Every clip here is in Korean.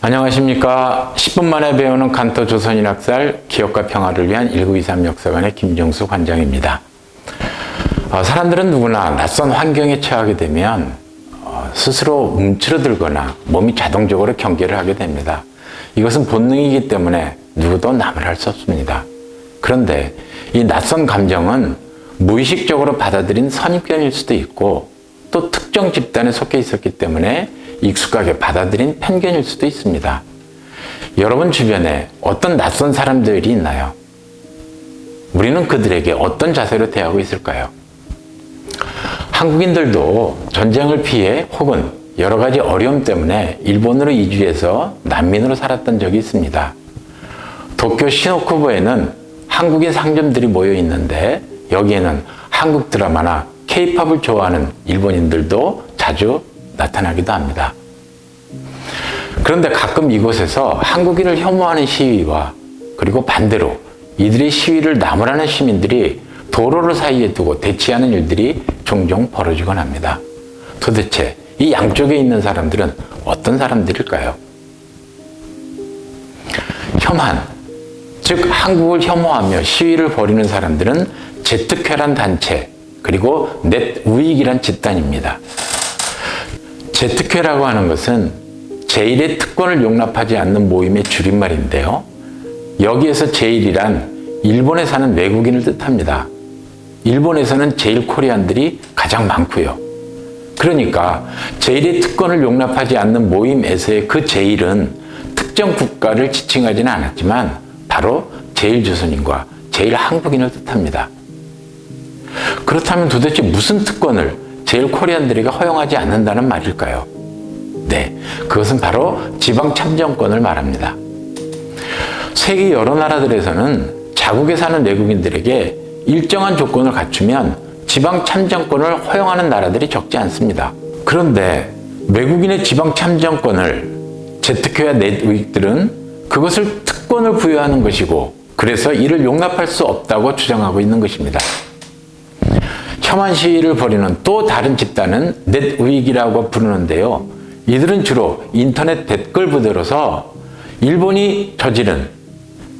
안녕하십니까. 10분 만에 배우는 간터 조선인학살 기업과 평화를 위한 1923 역사관의 김정수 관장입니다. 사람들은 누구나 낯선 환경에 처하게 되면 스스로 움츠러들거나 몸이 자동적으로 경계를 하게 됩니다. 이것은 본능이기 때문에 누구도 남을 할 수 없습니다. 그런데 이 낯선 감정은 무의식적으로 받아들인 선입견일 수도 있고 또 특정 집단에 속해 있었기 때문에 익숙하게 받아들인 편견일 수도 있습니다. 여러분 주변에 어떤 낯선 사람들이 있나요? 우리는 그들에게 어떤 자세로 대하고 있을까요? 한국인들도 전쟁을 피해 혹은 여러 가지 어려움 때문에 일본으로 이주해서 난민으로 살았던 적이 있습니다. 도쿄 시노쿠보에는 한국인 상점들이 모여 있는데 여기에는 한국 드라마나 K-팝을 좋아하는 일본인들도 자주 나타나기도 합니다. 그런데 가끔 이곳에서 한국인을 혐오하는 시위와 그리고 반대로 이들의 시위를 나무라는 시민들이 도로를 사이에 두고 대치하는 일들이 종종 벌어지곤 합니다. 도대체 이 양쪽에 있는 사람들은 어떤 사람들일까요? 혐한, 즉 한국을 혐오하며 시위를 벌이는 사람들은 제특회란 단체 그리고 넷우익이란 집단입니다. 제특회라고 하는 것은 제1의 특권을 용납하지 않는 모임의 줄임말인데요. 여기에서 제1이란 일본에 사는 외국인을 뜻합니다. 일본에서는 제1코리안들이 가장 많고요. 그러니까 제1의 특권을 용납하지 않는 모임에서의 그 제1은 특정 국가를 지칭하지는 않았지만 바로 제1조선인과 제1한국인을 뜻합니다. 그렇다면 도대체 무슨 특권을 제1코리안들에게 허용하지 않는다는 말일까요? 네, 그것은 바로 지방 참정권을 말합니다. 세계 여러 나라들에서는 자국에 사는 외국인들에게 일정한 조건을 갖추면 지방 참정권을 허용하는 나라들이 적지 않습니다. 그런데 외국인의 지방 참정권을 제특회와 넷우익들은 그것을 특권을 부여하는 것이고 그래서 이를 용납할 수 없다고 주장하고 있는 것입니다. 혐한 시위를 벌이는 또 다른 집단은 넷우익이라고 부르는데요. 이들은 주로 인터넷 댓글 부대로서 일본이 저지른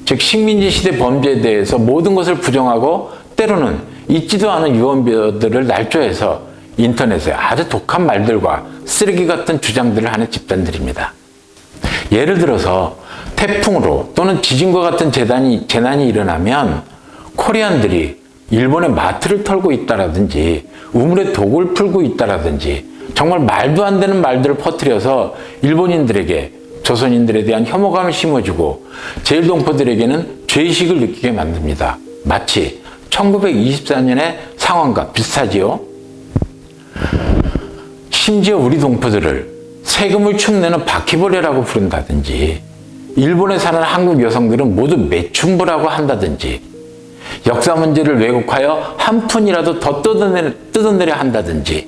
즉 식민지 시대 범죄에 대해서 모든 것을 부정하고 때로는 있지도 않은 유언비어들을 날조해서 인터넷에 아주 독한 말들과 쓰레기 같은 주장들을 하는 집단들입니다. 예를 들어서 태풍으로 또는 지진과 같은 재난이 일어나면 코리안들이 일본의 마트를 털고 있다라든지 우물에 독을 풀고 있다라든지 정말 말도 안 되는 말들을 퍼뜨려서 일본인들에게 조선인들에 대한 혐오감을 심어주고 제1동포들에게는 죄의식을 느끼게 만듭니다. 마치 1924년의 상황과 비슷하지요? 심지어 우리 동포들을 세금을 축내는 바퀴벌레라고 부른다든지 일본에 사는 한국 여성들은 모두 매춘부라고 한다든지 역사 문제를 왜곡하여 한 푼이라도 더 뜯어내려 한다든지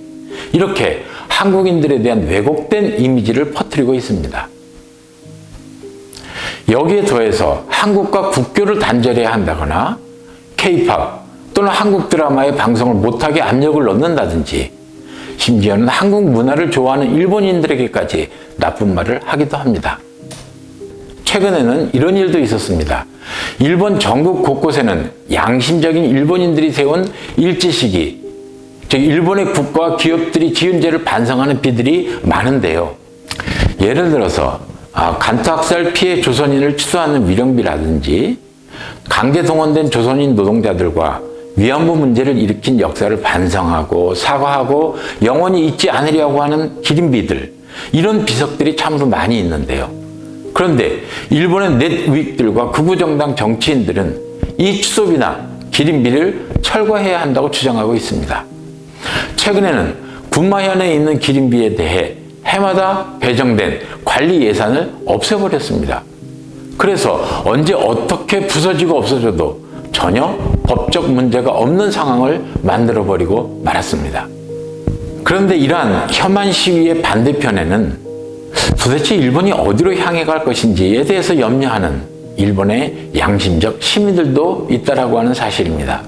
이렇게 한국인들에 대한 왜곡된 이미지를 퍼뜨리고 있습니다. 여기에 더해서 한국과 국교를 단절해야 한다거나 K-팝 또는 한국 드라마의 방송을 못하게 압력을 넣는다든지 심지어는 한국 문화를 좋아하는 일본인들에게까지 나쁜 말을 하기도 합니다. 최근에는 이런 일도 있었습니다. 일본 전국 곳곳에는 양심적인 일본인들이 세운 일제시기, 즉 일본의 국가와 기업들이 지은 죄를 반성하는 비들이 많은데요. 예를 들어서 간토학살 피해 조선인을 취소하는 위령비라든지 강제 동원된 조선인 노동자들과 위안부 문제를 일으킨 역사를 반성하고 사과하고 영원히 잊지 않으려고 하는 기린비들, 이런 비석들이 참으로 많이 있는데요. 그런데 일본의 넷우익들과 극우정당 정치인들은 이 취소비나 기린비를 철거해야 한다고 주장하고 있습니다. 최근에는 군마현에 있는 기린비에 대해 해마다 배정된 관리 예산을 없애버렸습니다. 그래서 언제 어떻게 부서지고 없어져도 전혀 법적 문제가 없는 상황을 만들어버리고 말았습니다. 그런데 이러한 혐한 시위의 반대편에는 도대체 일본이 어디로 향해 갈 것인지에 대해서 염려하는 일본의 양심적 시민들도 있다라고 하는 사실입니다.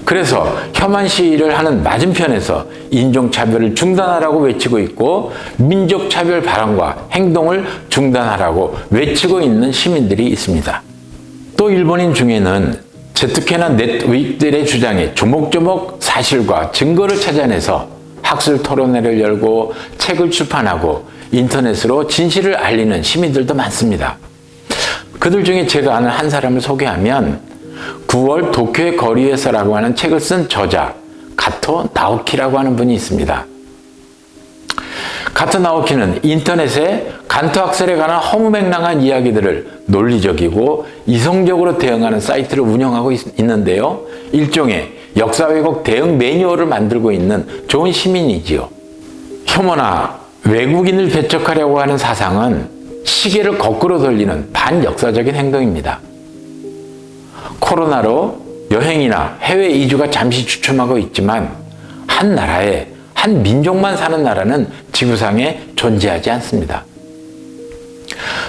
그래서 혐한 시위를 하는 맞은편에서 인종차별을 중단하라고 외치고 있고 민족차별 발언과 행동을 중단하라고 외치고 있는 시민들이 있습니다. 또 일본인 중에는 제트캐나 넷윅들의 주장에 조목조목 사실과 증거를 찾아내서 학술 토론회를 열고 책을 출판하고 인터넷으로 진실을 알리는 시민들도 많습니다. 그들 중에 제가 아는 한 사람을 소개하면 9월 도쿄의 거리에서라고 하는 책을 쓴 저자 가토 나오키라고 하는 분이 있습니다. 가토 나오키는 인터넷에 간토 학설에 관한 허무맹랑한 이야기들을 논리적이고 이성적으로 대응하는 사이트를 운영하고 있는데요. 일종의 역사 왜곡 대응 매뉴얼을 만들고 있는 좋은 시민이지요. 혐오나 외국인을 배척하려고 하는 사상은 시계를 거꾸로 돌리는 반역사적인 행동입니다. 코로나로 여행이나 해외 이주가 잠시 주춤하고 있지만 한 나라에 한 민족만 사는 나라는 지구상에 존재하지 않습니다.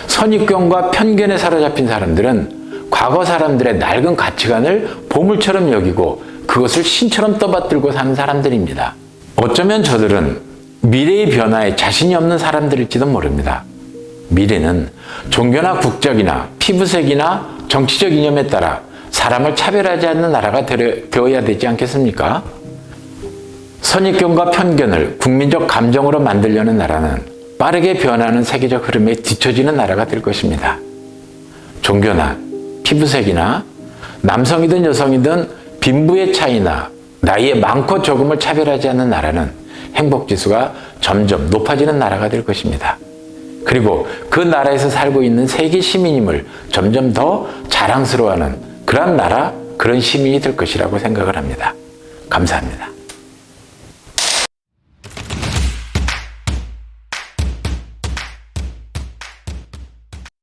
선입견과 편견에 사로잡힌 사람들은 과거 사람들의 낡은 가치관을 보물처럼 여기고 그것을 신처럼 떠받들고 사는 사람들입니다. 어쩌면 저들은 미래의 변화에 자신이 없는 사람들일지도 모릅니다. 미래는 종교나 국적이나 피부색이나 정치적 이념에 따라 사람을 차별하지 않는 나라가 되어야 되지 않겠습니까? 선입견과 편견을 국민적 감정으로 만들려는 나라는 빠르게 변하는 세계적 흐름에 뒤처지는 나라가 될 것입니다. 종교나 피부색이나 남성이든 여성이든 빈부의 차이나 나이의 많고 적음을 차별하지 않는 나라는 행복지수가 점점 높아지는 나라가 될 것입니다. 그리고 그 나라에서 살고 있는 세계 시민임을 점점 더 자랑스러워하는 그런 나라, 그런 시민이 될 것이라고 생각을 합니다. 감사합니다.